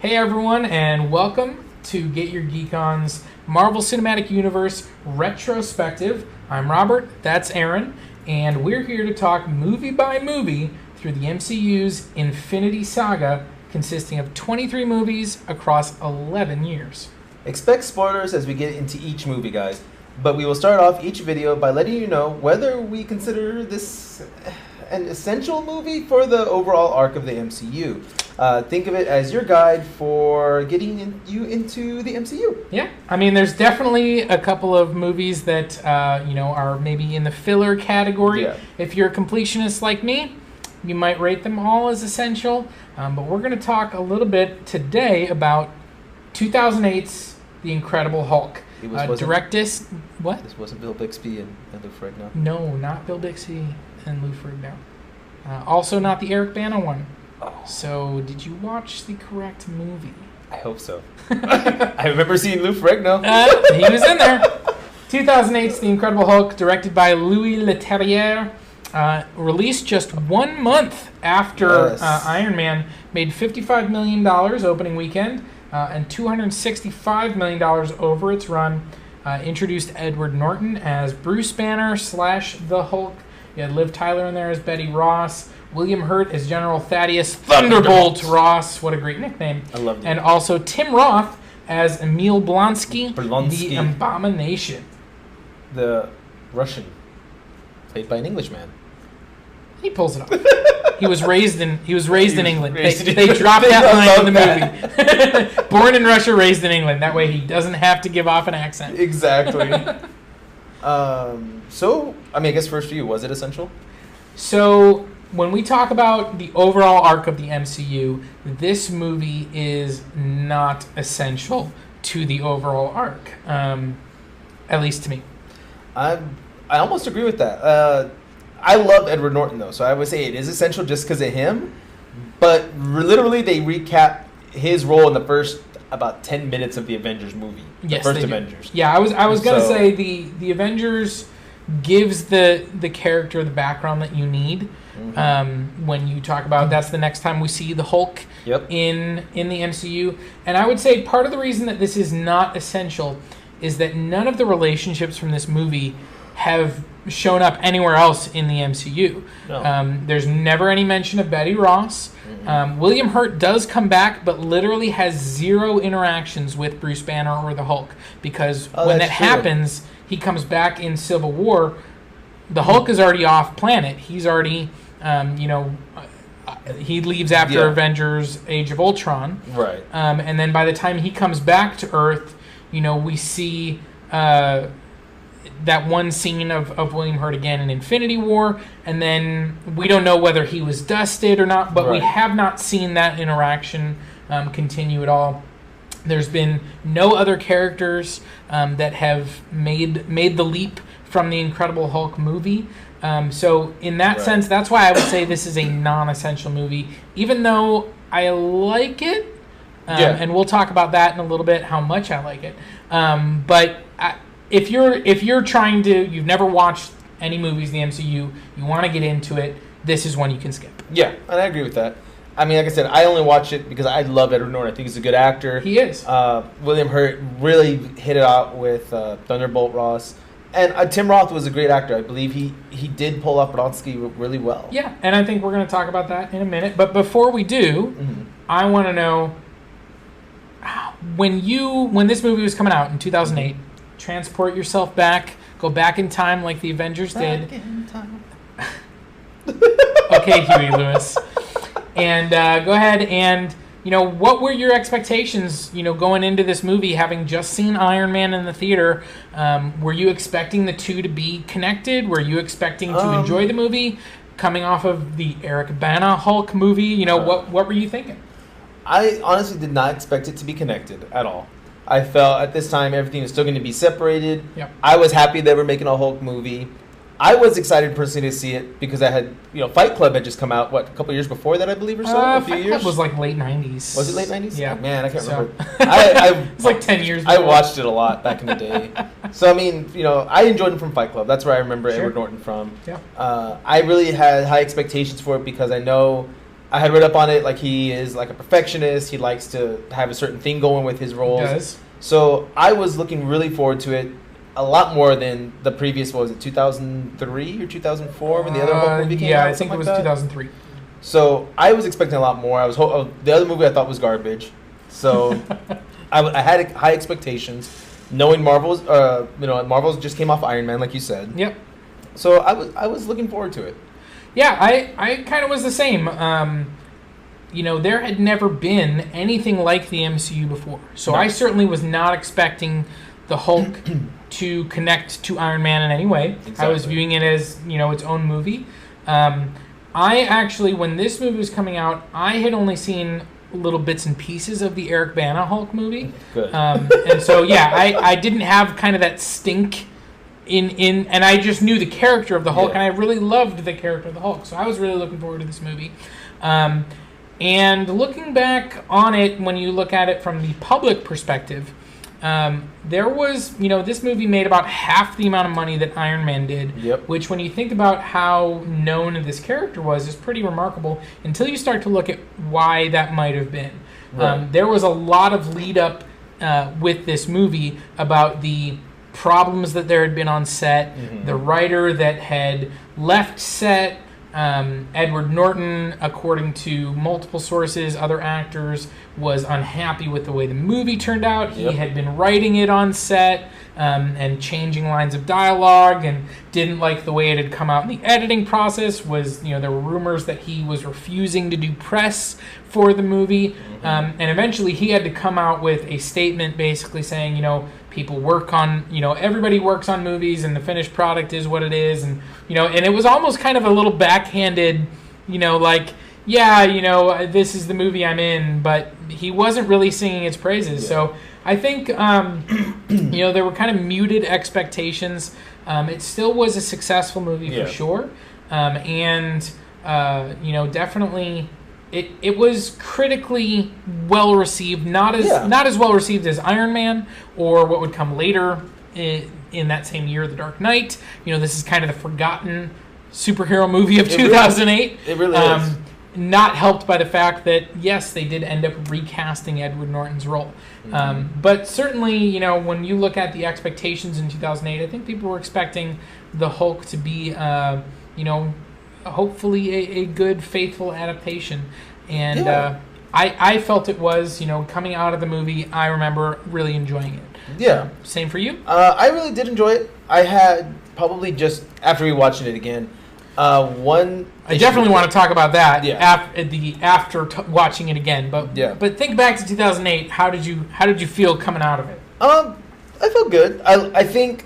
Hey everyone, and welcome to Get Your Geek On's Marvel Cinematic Universe Retrospective. I'm Robert, that's Aaron, and we're here to talk movie by movie through the MCU's Infinity Saga, consisting of 23 movies across 11 years. Expect spoilers as we get into each movie, guys, but we will start off each video by letting you know whether we consider this an essential movie for the overall arc of the MCU. Think of it as your guide for getting you into the MCU. Yeah, I mean, there's definitely a couple of movies that are maybe in the filler category. Yeah. If you're a completionist like me, you might rate them all as essential. But we're going to talk a little bit today about 2008's The Incredible Hulk. What? What? This wasn't Bill Bixby and Lou Ferrigno. No, not Bill Bixby and Lou Ferrigno. Also not the Eric Bana one. Oh. So, did you watch the correct movie? I hope so. I remember seeing Lou Ferrigno. He was in there. 2008's The Incredible Hulk, directed by Louis Leterrier, released just 1 month after Iron Man, made $55 million opening weekend and $265 million over its run. Introduced Edward Norton as Bruce Banner / the Hulk. You had Liv Tyler in there as Betty Ross. William Hurt as General Thaddeus Thunderbolt Ross. What a great nickname. I loved it. And also Tim Roth as Emil Blonsky, the Abomination. The Russian, played by an Englishman. He pulls it off. He was raised in England. They dropped that line in the movie. Born in Russia, raised in England. That way he doesn't have to give off an accent. Exactly. So, I mean, I guess first for you, was it essential? So, when we talk about the overall arc of the MCU, this movie is not essential to the overall arc, at least to me. I almost agree with that. I love Edward Norton, though, so I would say it is essential just because of him. But literally, they recap his role in the first about 10 minutes of the Avengers movie. Yes, the first Avengers. Yeah, I was going to say the Avengers gives the character the background that you need. When you talk about that's the next time we see the Hulk in the MCU. And I would say part of the reason that this is not essential is that none of the relationships from this movie have shown up anywhere else in the MCU. No. There's never any mention of Betty Ross. William Hurt does come back, but literally has zero interactions with Bruce Banner or the Hulk, because when that happens, he comes back in Civil War. The Hulk is already off planet. He's already, he leaves after Avengers Age of Ultron. Right. And then by the time he comes back to Earth, we see that one scene of William Hurt again in Infinity War, and then we don't know whether he was dusted or not, but we have not seen that interaction continue at all. There's been no other characters that have made the leap from the Incredible Hulk movie. So in that sense, that's why I would say this is a non-essential movie, even though I like it. And we'll talk about that in a little bit, how much I like it. But if you're trying to, you've never watched any movies in the MCU, you want to get into it, this is one you can skip. Yeah, and I agree with that. I mean, like I said, I only watch it because I love Edward Norton. I think he's a good actor. He is. William Hurt really hit it out with Thunderbolt Ross. And Tim Roth was a great actor. I believe he did pull off Blonsky really well. Yeah, and I think we're going to talk about that in a minute. But before we do, I want to know, when this movie was coming out in 2008, transport yourself back, go back in time like the Avengers did. Back in time. Okay, Huey Lewis. And go ahead and, what were your expectations, going into this movie, having just seen Iron Man in the theater? Were you expecting the two to be connected? Were you expecting to enjoy the movie? Coming off of the Eric Bana Hulk movie, what were you thinking? I honestly did not expect it to be connected at all. I felt at this time everything was still going to be separated. Yep. I was happy they were making a Hulk movie. I was excited personally to see it because I had, Fight Club had just come out, a couple years before that, I believe, or so? A few Fight years? Club was like late 90s. Was it late 90s? Yeah. Oh, man, I can't remember. It's like 10 years before. I watched it a lot back in the day. So, I mean, I enjoyed it from Fight Club. That's where I remember Edward Norton from. Yeah. I really had high expectations for it because I know I had read up on it, like he is like a perfectionist. He likes to have a certain thing going with his roles. He does. So I was looking really forward to it a lot more than the previous, what was it, 2003 or 2004 when the other Hulk movie came out? Yeah, I think it was 2003. So I was expecting a lot more. The other movie I thought was garbage. So I had high expectations, knowing Marvel's just came off Iron Man, like you said. Yep. So I was looking forward to it. Yeah, I kind of was the same. There had never been anything like the MCU before. So I certainly was not expecting the Hulk to connect to Iron Man in any way. Exactly. I was viewing it as, its own movie. I actually, when this movie was coming out, I had only seen little bits and pieces of the Eric Bana Hulk movie. Good. And so, yeah, I didn't have kind of that stink and I just knew the character of the Hulk, and I really loved the character of the Hulk. So I was really looking forward to this movie. And looking back on it, when you look at it from the public perspective, there was, this movie made about half the amount of money that Iron Man did, which when you think about how known this character was, is pretty remarkable until you start to look at why that might have been. Right. There was a lot of lead up with this movie about the problems that there had been on set, the writer that had left set, Edward Norton, according to multiple sources, other actors, was unhappy with the way the movie turned out. He had been writing it on set and changing lines of dialogue and didn't like the way it had come out in the editing process. There were rumors that he was refusing to do press for the movie. And eventually he had to come out with a statement basically saying, people work on, everybody works on movies and the finished product is what it is. And, and it was almost kind of a little backhanded, this is the movie I'm in, but he wasn't really singing its praises. So I think, there were kind of muted expectations. It still was a successful movie for sure. Definitely it was critically well received, not as well received as Iron Man or what would come later in that same year, The Dark Knight. This is kind of the forgotten superhero movie of 2008. It really is. Not helped by the fact that, yes, they did end up recasting Edward Norton's role. But certainly, when you look at the expectations in 2008, I think people were expecting the Hulk to be, hopefully a good, faithful adaptation. And I felt it was, coming out of the movie, I remember really enjoying it. Yeah. Same for you? I really did enjoy it. I had probably just, after rewatching it again, I definitely want to talk about that after watching it again. But think back to 2008. How did you feel coming out of it? I felt good. I think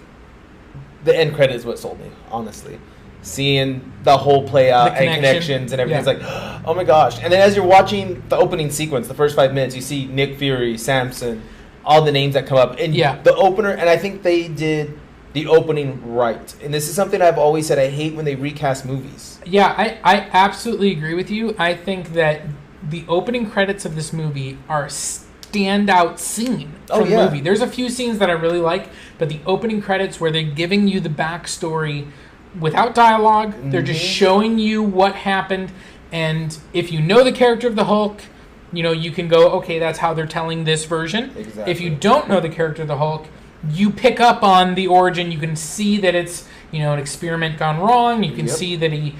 the end credit is what sold me, honestly. Seeing the whole play out and connections and everything. It's like, oh my gosh. And then as you're watching the opening sequence, the first 5 minutes, you see Nick Fury, Samson, all the names that come up. And the opener, and I think they did the opening right. And this is something I've always said, I hate when they recast movies. Yeah, I absolutely agree with you. I think that the opening credits of this movie are a standout scene from the movie. There's a few scenes that I really like, but the opening credits where they're giving you the backstory without dialogue, they're just showing you what happened. And if you know the character of the Hulk, you can go, okay, that's how they're telling this version. Exactly. If you don't know the character of the Hulk, you pick up on the origin. You can see that it's, an experiment gone wrong. You can see that he,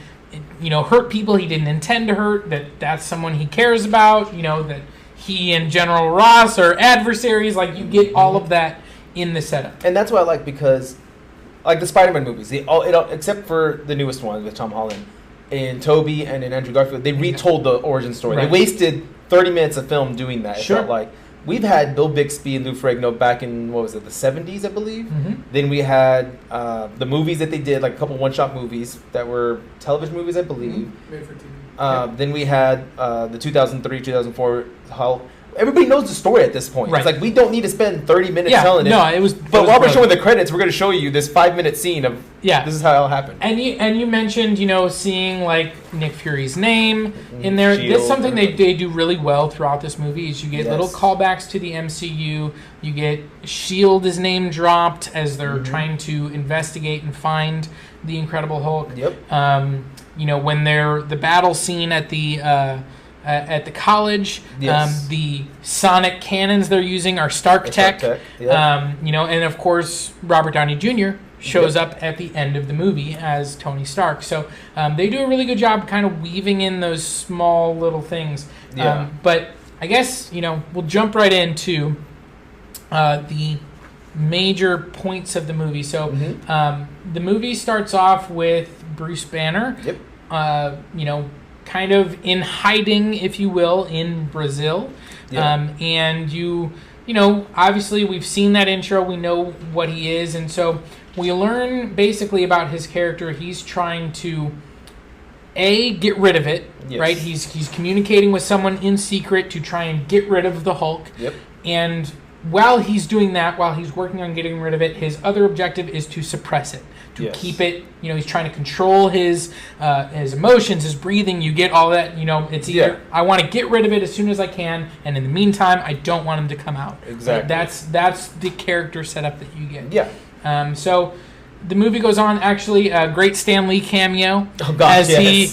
hurt people he didn't intend to hurt, that's someone he cares about, that he and General Ross are adversaries. Like, you get all of that in the setup. And that's what I like, because like the Spider-Man movies, except for the newest one with Tom Holland and Tobey and Andrew Garfield, they retold the origin story. Right. They wasted 30 minutes of film doing that. Sure. It felt like. We've had Bill Bixby and Lou Ferrigno back in, the 70s, I believe. Then we had the movies that they did, like a couple one-shot movies that were television movies, I believe. Made for TV. Then we had the 2003, 2004 Hulk. Everybody knows the story at this point. Right. It's like, we don't need to spend 30 minutes telling it. No, it was. But while we're showing the credits, we're going to show you this 5-minute scene of this is how it all happened. And you mentioned, seeing like Nick Fury's name in there. Shield, that's something they do really well throughout this movie. Is you get little callbacks to the MCU. You get Shield is name dropped as they're trying to investigate and find the Incredible Hulk. Yep. when they're the battle scene at the college, Yes. the sonic cannons they're using are Stark Tech. Yeah. And of course Robert Downey Jr. shows up at the end of the movie as Tony Stark. So they do a really good job kind of weaving in those small little things. Yeah. But I guess, we'll jump right into the major points of the movie. So the movie starts off with Bruce Banner, kind of in hiding, if you will, in Brazil. And obviously we've seen that intro. We know what he is. And so we learn basically about his character. He's trying to, get rid of it, right? He's communicating with someone in secret to try and get rid of the Hulk. And while he's doing that, while he's working on getting rid of it, his other objective is to suppress it, to keep it. He's trying to control his emotions, his breathing. You get all that. It's either I want to get rid of it as soon as I can, and in the meantime, I don't want him to come out. Exactly. Right? That's the character setup that you get. Yeah. So the movie goes on. Actually, a great Stan Lee cameo as he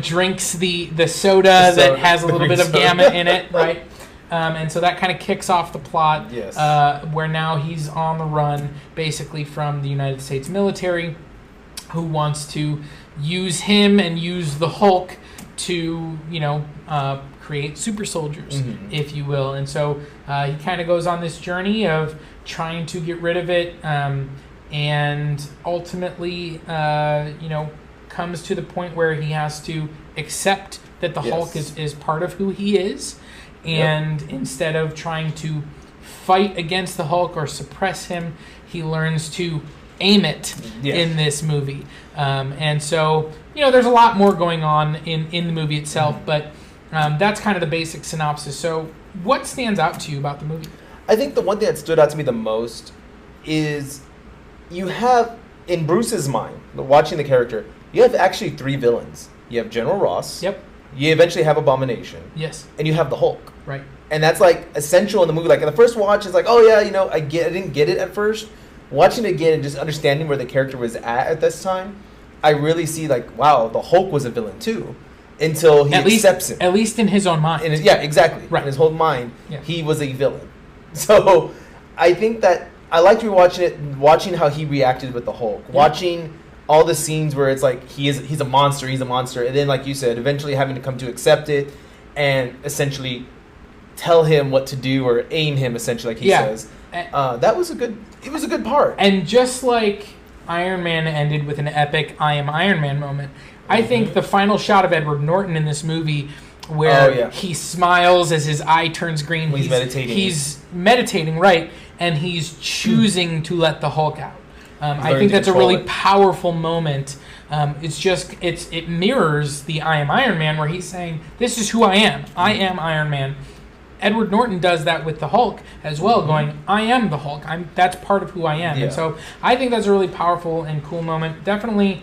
drinks the soda that has a little bit of gamma in it, right? And so that kind of kicks off the plot, where now he's on the run, basically from the United States military, who wants to use him and use the Hulk to, create super soldiers, if you will. And so he kind of goes on this journey of trying to get rid of it, and ultimately, comes to the point where he has to accept that the Hulk is part of who he is. And instead of trying to fight against the Hulk or suppress him, he learns to aim it in this movie. And so, there's a lot more going on in the movie itself, but that's kind of the basic synopsis. So what stands out to you about the movie? I think the one thing that stood out to me the most is you have, in Bruce's mind, watching the character, you have actually 3 villains. You have General Ross. You eventually have Abomination. And you have the Hulk. Right. And that's like essential in the movie. Like in the first watch, it's like, oh yeah, I didn't get it at first. Watching it again and just understanding where the character was at this time, I really see like, wow, the Hulk was a villain too, until he accepts it. At least in his own mind. Exactly. Right. In his whole mind, he was a villain. So I think that I liked rewatching it, watching how he reacted with the Hulk, watching all the scenes where it's like he's a monster, and then like you said, eventually having to come to accept it and essentially tell him what to do or aim him, essentially, like he says. That was a good part. And just like Iron Man ended with an epic "I am Iron Man" moment, I think the final shot of Edward Norton in this movie, where he smiles as his eye turns green, he's meditating. He's meditating, right, and he's choosing to let the Hulk out. I think that's a really powerful moment. It mirrors the "I am Iron Man," where he's saying, "This is who I am. I am Iron Man." Edward Norton does that with the Hulk as well, going, "I am the Hulk. That's part of who I am." And so I think that's a really powerful and cool moment. Definitely,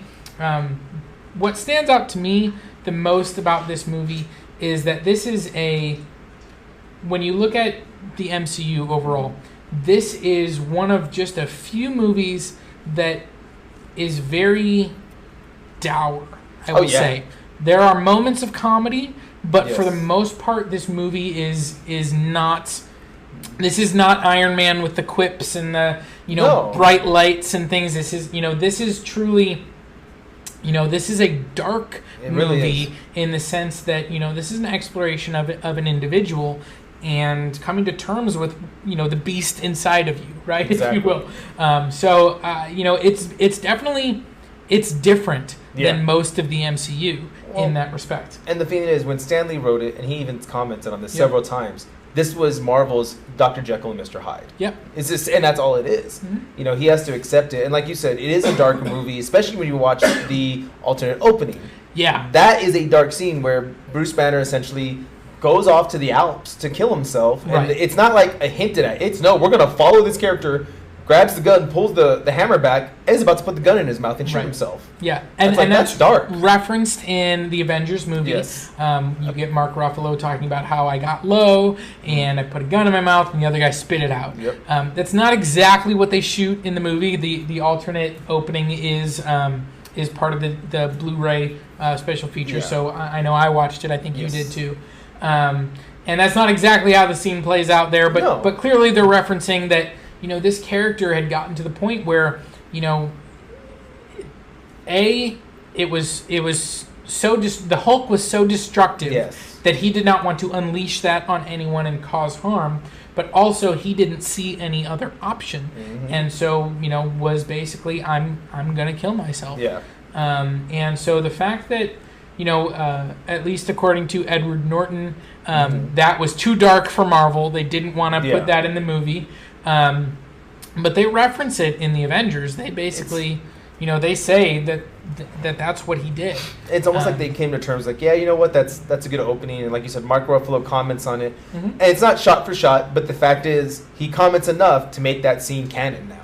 what stands out to me the most about this movie is that this is when you look at the MCU overall, this is one of just a few movies that is very dour, I would say. There are moments of comedy, but for the most part, this movie is not. This is not Iron Man with the quips and the bright lights and things. This is truly. This is a dark movie in the sense that this is an exploration of an individual and coming to terms with the beast inside of you, right? Exactly. If you will. It's definitely different than most of the MCU in that respect. And the thing is, when Stan Lee wrote it, and he even commented on this several times, this was Marvel's Dr. Jekyll and Mr. Hyde. And that's all it is. He has to accept it. And like you said, it is a dark movie, especially when you watch the alternate opening. That is a dark scene where Bruce Banner essentially goes off to the Alps to kill himself. And it's not like a hinted at. It's no, we're going to follow this character, grabs the gun, pulls the hammer back, and is about to put the gun in his mouth and shoot himself. And that's dark. Referenced in the Avengers movie. You get Mark Ruffalo talking about how I got low and I put a gun in my mouth and the other guy spit it out. That's not exactly what they shoot in the movie. The alternate opening is is part of the Blu-ray special feature. Yeah. So I know I watched it. I think Yes. you did too. And that's not exactly how the scene plays out there, but No. but clearly they're referencing that, you know, this character had gotten to the point where, you know, it was so the Hulk was so destructive Yes. that he did not want to unleash that on anyone and cause harm, but also he didn't see any other option, and so, you know, was basically I'm gonna kill myself. Yeah. And so the fact that, you know, at least according to Edward Norton, that was too dark for Marvel. They didn't want to put that in the movie, but they reference it in the Avengers. They basically, you know, they say that's what he did. It's almost like they came to terms like, yeah, you know what, that's a good opening. And like you said, Mark Ruffalo comments on it. And it's not shot for shot, but the fact is he comments enough to make that scene canon now.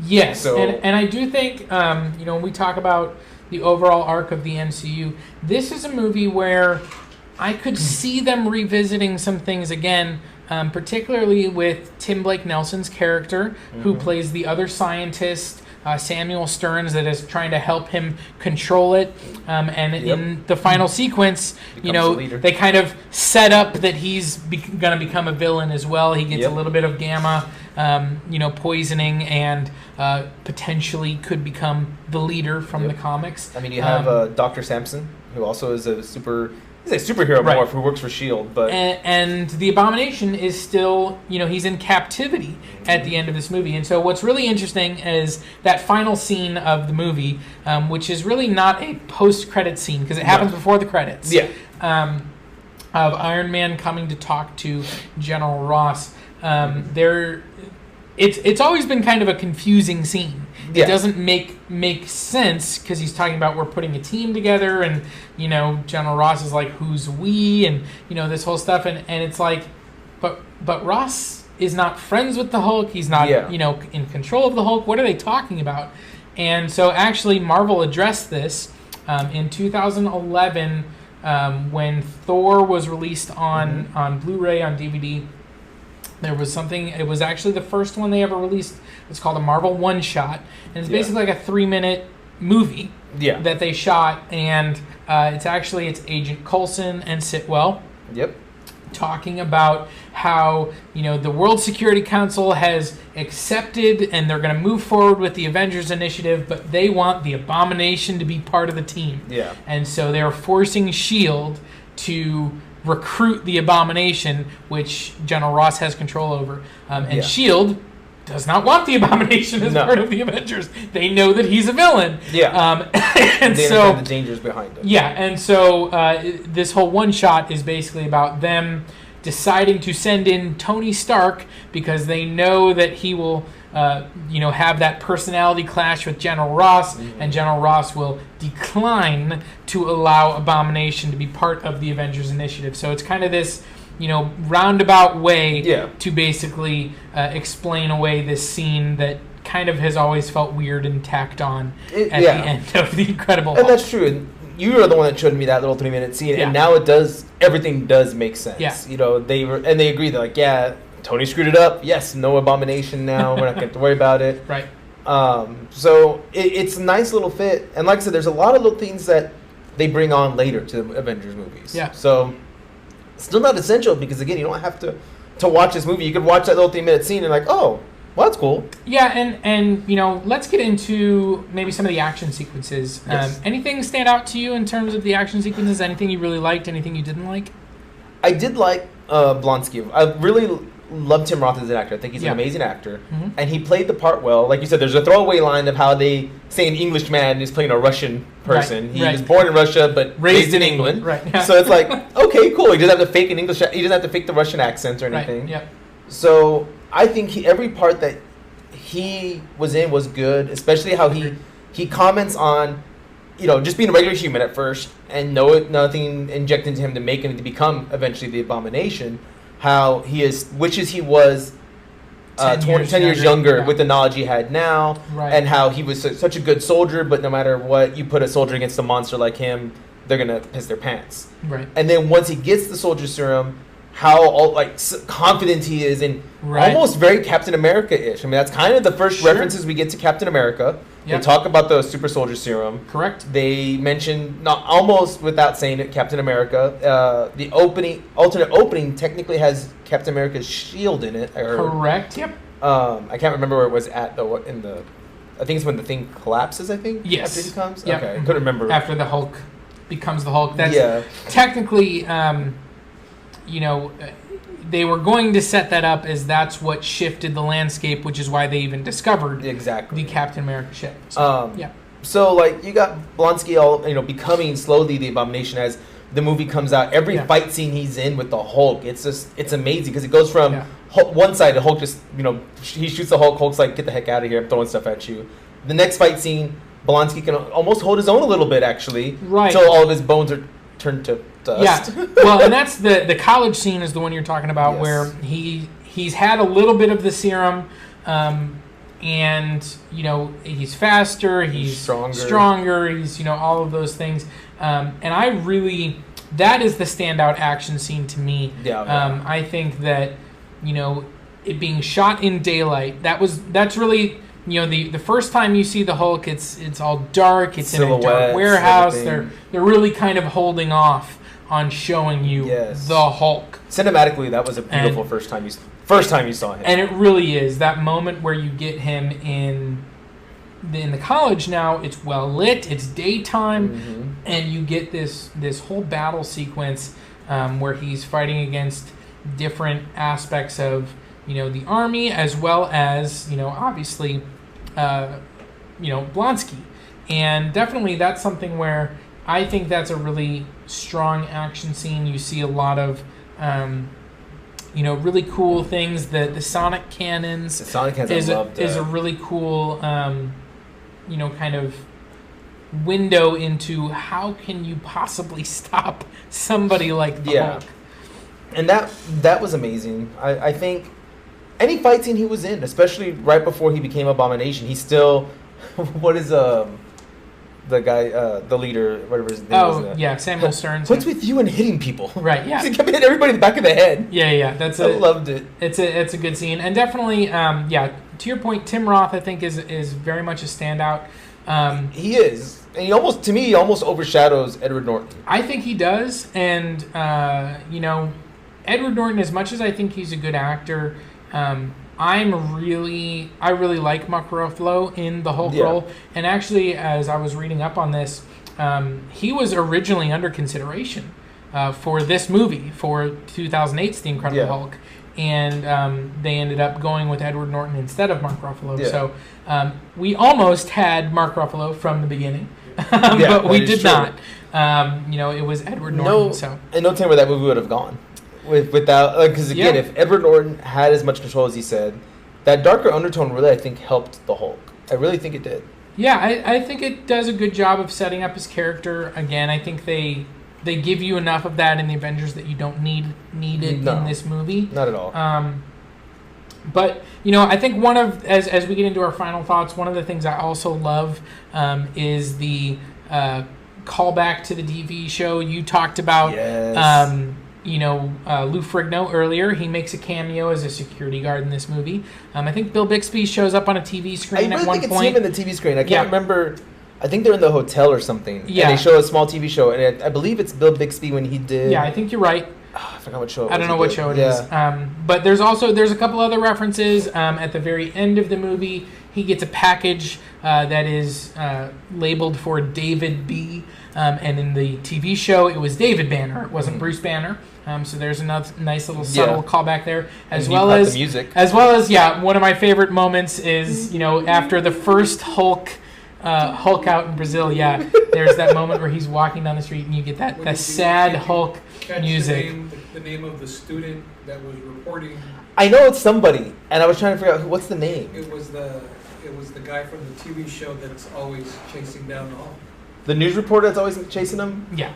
Yes, So, and I do think, you know, when we talk about the overall arc of the MCU, this is a movie where I could see them revisiting some things again, particularly with Tim Blake Nelson's character, who plays the other scientist, Samuel Stearns, that is trying to help him control it. And in the final sequence, you know, they kind of set up that he's going to become a villain as well. He gets a little bit of gamma, you know, poisoning, and potentially could become the leader from the comics. I mean, you have Dr. Sampson, who also is he's a superhero more who works for S.H.I.E.L.D., but... And the Abomination is still, you know, he's in captivity at the end of this movie. And so what's really interesting is that final scene of the movie, which is really not a post-credit scene, because it happens before the credits. Yeah. Of Iron Man coming to talk to General Ross. It's always been kind of a confusing scene. It doesn't make sense, because he's talking about we're putting a team together, and, you know, General Ross is like, who's we, and, you know, this whole stuff, and it's like, but Ross is not friends with the Hulk. He's not, you know, in control of the Hulk. What are they talking about? And so actually Marvel addressed this in 2011 when Thor was released on Blu-ray, on DVD. There was something, it was actually the first one they ever released. It's called a Marvel one-shot, and it's basically like a 3-minute movie that they shot, and it's Agent Coulson and Sitwell talking about how, you know, the World Security Council has accepted and they're going to move forward with the Avengers Initiative, but they want the Abomination to be part of the team. Yeah. And so they're forcing S.H.I.E.L.D. to recruit the Abomination, which General Ross has control over. And S.H.I.E.L.D. does not want the Abomination as part of the Avengers. They know that he's a villain. Yeah. And they so understand the dangers behind him. Yeah, and so this whole one-shot is basically about them deciding to send in Tony Stark, because they know that he will you know, have that personality clash with General Ross, and General Ross will decline to allow Abomination to be part of the Avengers Initiative. So it's kind of this, you know, roundabout way to basically explain away this scene that kind of has always felt weird and tacked on at the end of The Incredible Hulk. And that's true. And you are the one that showed me that little 3-minute scene, and now everything does make sense. Yeah. You know, they agree. They're like, Tony screwed it up. Yes, no Abomination now. We're not going to have to worry about it. Right. So it's a nice little fit. And like I said, there's a lot of little things that they bring on later to the Avengers movies. Yeah. So still not essential, because, again, you don't have to watch this movie. You could watch that little 3-minute scene and like, oh, well, that's cool. Yeah, and you know, let's get into maybe some of the action sequences. Yes. Anything stand out to you in terms of the action sequences? Anything you really liked? Anything you didn't like? I did like Blonsky. I really love Tim Roth as an actor. I think he's an amazing actor. And he played the part well. Like you said, there's a throwaway line of how they say an Englishman is playing a Russian person. He was born in Russia, but raised in England. Right. Yeah. So it's like, okay, cool. He doesn't have to fake an English. He doesn't have to fake the Russian accent or anything. Right. Yeah. So I think every part that he was in was good, especially how he comments on, you know, just being a regular human at first and nothing injected into him to make him to become eventually the Abomination. How wishes he was 10 years younger with the knowledge he had now, and how he was such a good soldier, but no matter what, you put a soldier against a monster like him, they're going to piss their pants. Right. And then once he gets the soldier serum, how confident he is, and almost very Captain America-ish. I mean, that's kind of the first references we get to Captain America, They talk about the super soldier serum. Correct. They mention, not almost without saying it, Captain America. The alternate opening technically has Captain America's shield in it. Correct. Yep. I can't remember where it was at though. I think it's when the thing collapses. I think. Yes. After he comes. Yep. Okay. I couldn't remember. After the Hulk becomes the Hulk. That's technically, they were going to set that up as that's what shifted the landscape, which is why they even discovered the Captain America ship. So, So, like, you got Blonsky all, becoming slowly the Abomination as the movie comes out. Every fight scene he's in with the Hulk, it's amazing because it goes from one side, the Hulk just, he shoots the Hulk, Hulk's like, get the heck out of here, I'm throwing stuff at you. The next fight scene, Blonsky can almost hold his own a little bit, actually. Right. Until all of his bones are turned to dust. Yeah. Well, and that's the college scene is the one you're talking about where he's had a little bit of the serum, and he's faster, he's stronger, he's all of those things, and I really that is the standout action scene to me. I think that it being shot in daylight, that's really the first time you see the Hulk, it's all dark, it's in a dark warehouse. Everything. They're really kind of holding off on showing you the Hulk. Cinematically, that was a beautiful first time you saw him. And it really is that moment where you get him in the college. Now it's well lit, it's daytime, and you get this whole battle sequence where he's fighting against different aspects of the army, as well as obviously Blonsky, and definitely that's something where I think that's a really strong action scene. You see a lot of really cool things. The sonic cannons. The sonic cannons is a really cool kind of window into how can you possibly stop somebody like the Hulk. And that was amazing. I think any fight scene he was in, especially right before he became Abomination, he still what is the guy, the leader, whatever his name is. Samuel Stearns. What's with you and hitting people? Right, yeah. He kept hitting everybody in the back of the head. Yeah. I loved it. It's a good scene. And definitely, to your point, Tim Roth, I think, is very much a standout. He is. And he almost overshadows Edward Norton. I think he does. And, Edward Norton, as much as I think he's a good actor, I really like Mark Ruffalo in the Hulk role, and actually, as I was reading up on this, he was originally under consideration for this movie, for 2008's The Incredible Hulk, and they ended up going with Edward Norton instead of Mark Ruffalo. So we almost had Mark Ruffalo from the beginning, but we did not. It was Edward Norton. And no telling where that movie would have gone. Without, because again, if Edward Norton had as much control as he said, that darker undertone really, I think, helped the Hulk. I really think it did. Yeah, I think it does a good job of setting up his character. Again, I think they give you enough of that in the Avengers that you don't need it in this movie. Not at all. But I think one of as we get into our final thoughts, one of the things I also love is the callback to the TV show you talked about. Yes. Lou Ferrigno earlier, he makes a cameo as a security guard in this movie. I think Bill Bixby shows up on a TV screen at one point. I think it's him in the TV screen. I can't remember. I think they're in the hotel or something. Yeah. And they show a small TV show, and I believe it's Bill Bixby when he did. Yeah, I think you're right. I forgot what show it was. I don't know what show it is. But there's a couple other references. At the very end of the movie, he gets a package that is labeled for David B. And in the TV show, it was David Banner. It wasn't Bruce Banner. So there's another nice little subtle callback there, as well as the music. One of my favorite moments is after the first Hulk out in Brazil. Yeah, there's that moment where he's walking down the street and you get that sad Hulk music. The name of the student that was reporting. I know it's somebody, and I was trying to figure out what's the name. It was the guy from the TV show that's always chasing down the Hulk. The news reporter that's always chasing him? Yeah.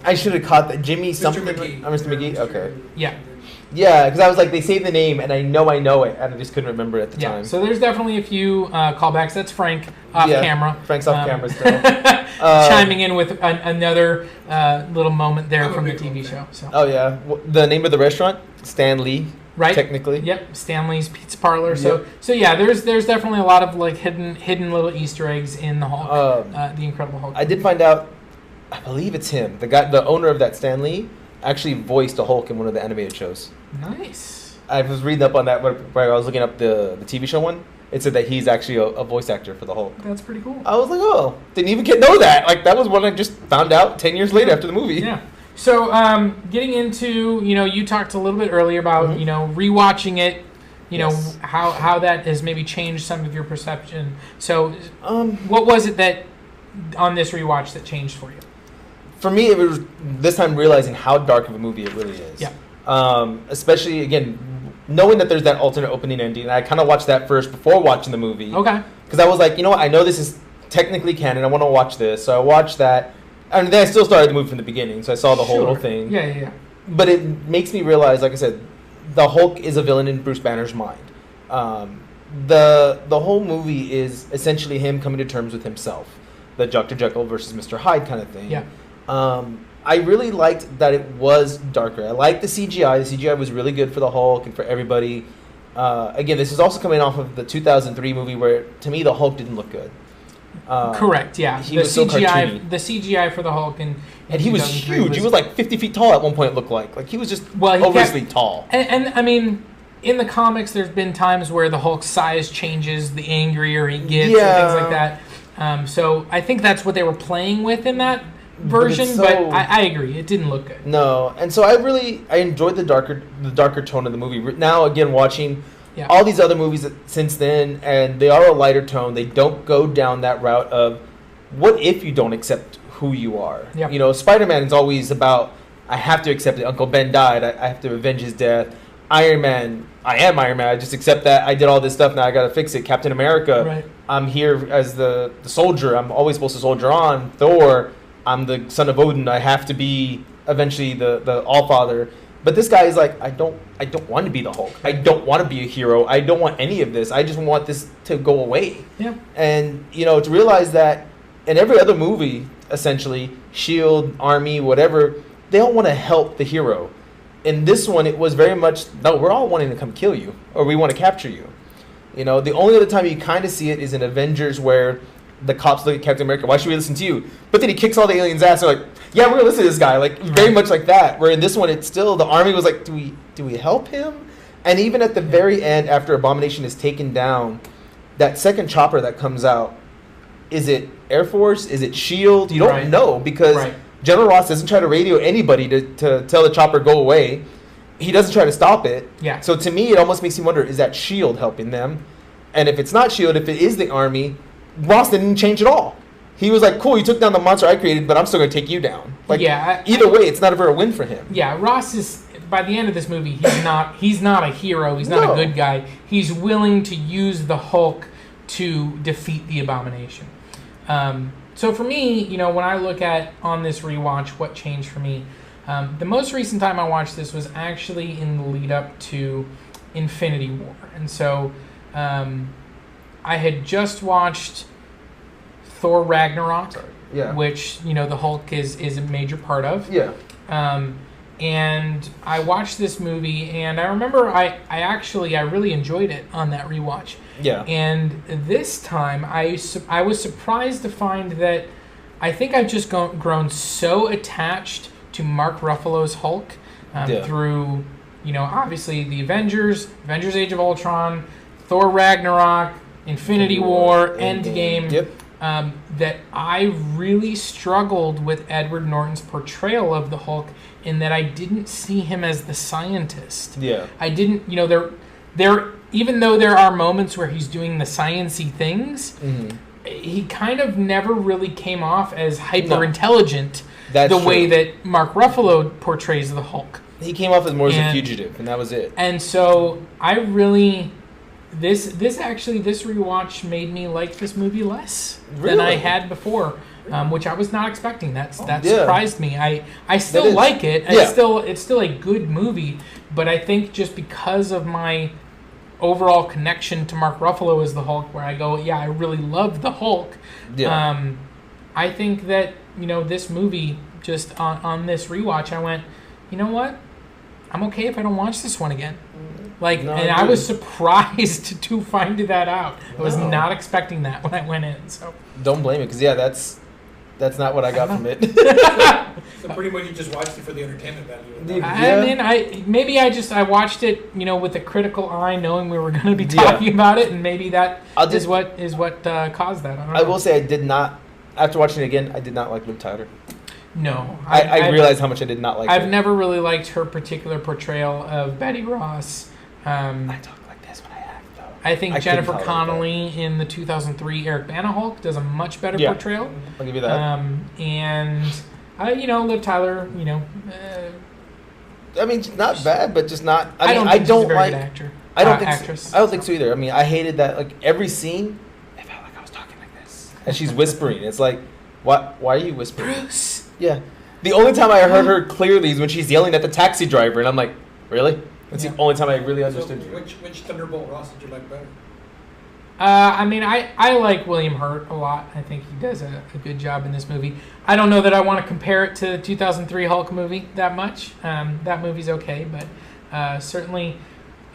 I should have caught that. Jimmy Mr. something? McGee. Mr. McGee? Okay. Yeah. Yeah, because I was like, they say the name, and I know it, and I just couldn't remember it at the time. So there's definitely a few callbacks. That's Frank off camera. Frank's off camera still. Chiming in with another little moment there from the TV show. So. Oh, yeah. The name of the restaurant? Stan Lee. Right. Technically. Yep. Stanley's Pizza Parlor. So yeah, there's definitely a lot of like hidden little Easter eggs in the Hulk, the Incredible Hulk. I did find out, I believe it's him, the owner of that Stan Lee, actually voiced a Hulk in one of the animated shows. Nice. I was reading up on that where I was looking up the TV show one. It said that he's actually a voice actor for the Hulk. That's pretty cool. I was like, oh, didn't even know that. Like, that was one I just found out 10 years later after the movie. Yeah. So, getting into, you talked a little bit earlier about, rewatching it, Yes. how that has maybe changed some of your perception. So, what was it that, on this rewatch, that changed for you? For me, it was this time realizing how dark of a movie it really is. Yeah. Especially, again, knowing that there's that alternate opening ending. And I kind of watched that first before watching the movie. Okay. Because I was like, you know what? I know this is technically canon. I want to watch this. So I watched that. And then I still started the movie from the beginning. So I saw the whole little thing. Yeah. But it makes me realize, like I said, the Hulk is a villain in Bruce Banner's mind. The whole movie is essentially him coming to terms with himself. The Dr. Jekyll versus Mr. Hyde kind of thing. Yeah. I really liked that it was darker. I liked the CGI. The CGI was really good for the Hulk and for everybody. Again, this is also coming off of the 2003 movie where, to me, the Hulk didn't look good. Correct, yeah. He was so cartoony. The CGI for the Hulk and he was huge. He was like 50 feet tall at one point, it looked like. Like, he was just obviously tall. And I mean, in the comics, there's been times where the Hulk's size changes the angrier he gets and things like that. So I think that's what they were playing with in that version, but I agree, it didn't look good. No, and so I enjoyed the darker tone of the movie. Now, again, watching all these other movies since then, and they are a lighter tone. They don't go down that route of what if you don't accept who you are. Yep. Spider-Man is always about, I have to accept it. Uncle Ben died. I have to avenge his death. Iron Man, I am Iron Man. I just accept that. I did all this stuff. Now I got to fix it. Captain America, right. I'm here as the soldier. I'm always supposed to soldier on. Thor, I'm the son of Odin. I have to be eventually the All-Father. But this guy is like, I don't want to be the Hulk. I don't want to be a hero. I don't want any of this. I just want this to go away. Yeah. And, to realize that in every other movie, essentially, S.H.I.E.L.D., Army, whatever, they all want to help the hero. In this one, it was very much, no, we're all wanting to come kill you, or we want to capture you. The only other time you kind of see it is in Avengers, where the cops look at Captain America, why should we listen to you? But then he kicks all the aliens' ass. They're like, yeah, we're going to listen to this guy. Like, very much like that. Where in this one, it's still, the army was like, do we help him? And even at the very end, after Abomination is taken down, that second chopper that comes out, is it Air Force? Is it S.H.I.E.L.D.? You don't know, because General Ross doesn't try to radio anybody to tell the chopper go away. He doesn't try to stop it. Yeah. So to me, it almost makes me wonder, is that S.H.I.E.L.D. helping them? And if it's not S.H.I.E.L.D., if it is the army, Ross didn't change at all. He was like, cool, you took down the monster I created, but I'm still going to take you down. Like, either way, it's not ever a win for him. Yeah, Ross is, by the end of this movie, he's not a hero. He's not a good guy. He's willing to use the Hulk to defeat the Abomination. So for me, when I look at, on this rewatch, what changed for me, the most recent time I watched this was actually in the lead up to Infinity War. And so I had just watched Thor Ragnarok, which, the Hulk is a major part of. Yeah. And I watched this movie, and I remember I really enjoyed it on that rewatch. Yeah. And this time, I was surprised to find that I think I've just grown so attached to Mark Ruffalo's Hulk through, obviously the Avengers Age of Ultron, Thor Ragnarok, Infinity War, Endgame. Yep. That I really struggled with Edward Norton's portrayal of the Hulk, in that I didn't see him as the scientist. Yeah. I didn't, there even though there are moments where he's doing the sciencey things, he kind of never really came off as hyper intelligent way that Mark Ruffalo portrays the Hulk. He came off as more as a fugitive, and that was it. And so I really, this rewatch made me like this movie less than I had before. Which I was not expecting. That surprised me. I still like it. It's still a good movie, but I think just because of my overall connection to Mark Ruffalo as the Hulk, where I go, I really love the Hulk. Yeah. I think that this movie, just on this rewatch, I went, you know what? I'm okay if I don't watch this one again. Like, No, and I was surprised to find that out. I was not expecting that when I went in. So don't blame it, because that's not what I got from it. So pretty much you just watched it for the entertainment value. Yeah. I mean, I watched it, with a critical eye, knowing we were going to be talking about it, and maybe that is what caused that. I will say I did not. After watching it again, I did not like Liv Tyler. No, I realized how much I did not like her. I've never really liked her particular portrayal of Betty Ross. I talk like this when I act, though. I think Jennifer Connelly in the 2003 Eric Bana Hulk does a much better portrayal. I'll give you that. And Liv Tyler, I mean, not bad, but just not. I don't think she's a very good actor. I don't think actress. So. I don't think so either. I mean, I hated that. Like every scene, it felt like I was talking like this, and she's whispering. It's like, why are you whispering? Bruce. Yeah. The only time I heard her clearly is when she's yelling at the taxi driver, and I'm like, really? That's the only time I really understood you. Which Thunderbolt Ross did you like better? I mean, I like William Hurt a lot. I think he does a good job in this movie. I don't know that I want to compare it to the 2003 Hulk movie that much. That movie's okay, but certainly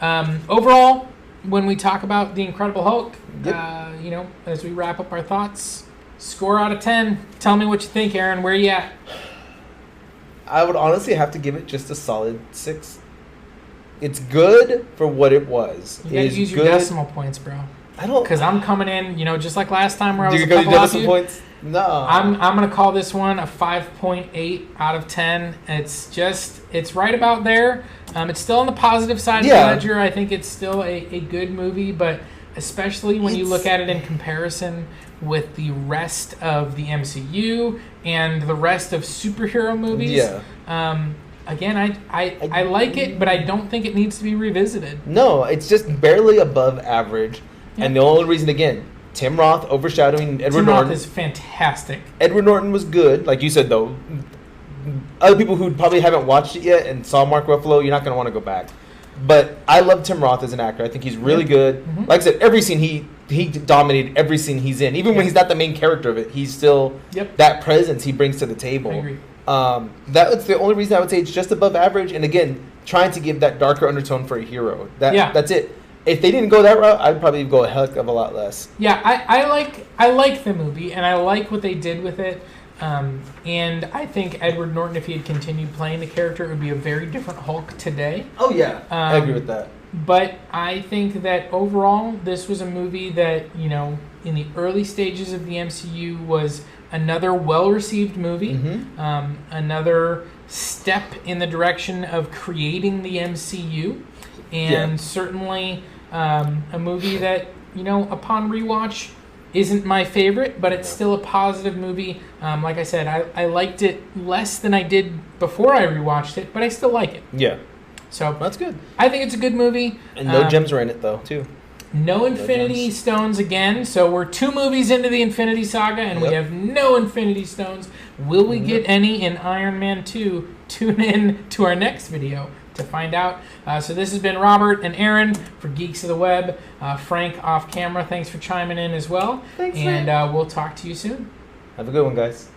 overall, when we talk about The Incredible Hulk, as we wrap up our thoughts, score out of 10. Tell me what you think, Aaron. Where are you at? I would honestly have to give it just a solid 6. It's good for what it was. You gotta use your decimal points, bro. I don't, because I'm coming in, just like last time where I was a couple couple off you. Points? No. I'm gonna call this one a 5.8 out of 10. It's right about there. It's still on the positive side of the ledger. I think it's still a good movie, but especially when you look at it in comparison with the rest of the MCU and the rest of superhero movies. Yeah. Again, I like it, but I don't think it needs to be revisited. No, it's just barely above average. Yeah. And the only reason, again, Tim Roth overshadowing Edward Norton. Tim Roth is fantastic. Edward Norton was good. Like you said, though, other people who probably haven't watched it yet and saw Mark Ruffalo, you're not going to want to go back. But I love Tim Roth as an actor. I think he's really good. Mm-hmm. Like I said, every scene he dominated every scene he's in. Even when he's not the main character of it, he's still that presence he brings to the table. I agree. That's the only reason I would say it's just above average. And again, trying to give that darker undertone for a hero. That's it. If they didn't go that route, I'd probably go a heck of a lot less. Yeah, I like the movie, and I like what they did with it. And I think Edward Norton, if he had continued playing the character, it would be a very different Hulk today. Oh, yeah. I agree with that. But I think that overall, this was a movie that, in the early stages of the MCU was another well-received movie, another step in the direction of creating the MCU, and certainly a movie that, upon rewatch, isn't my favorite, but it's still a positive movie. Like I said, I liked it less than I did before I rewatched it, but I still like it. Yeah. So that's good. I think it's a good movie. And no gems are in it, though, too. No Infinity Stones again. So we're 2 movies into the Infinity Saga, and we have no Infinity Stones. Will we get any in Iron Man 2? Tune in to our next video to find out. So this has been Robert and Aaron for Geeks of the Web. Frank off camera, thanks for chiming in as well. Thanks, and we'll talk to you soon. Have a good one, guys.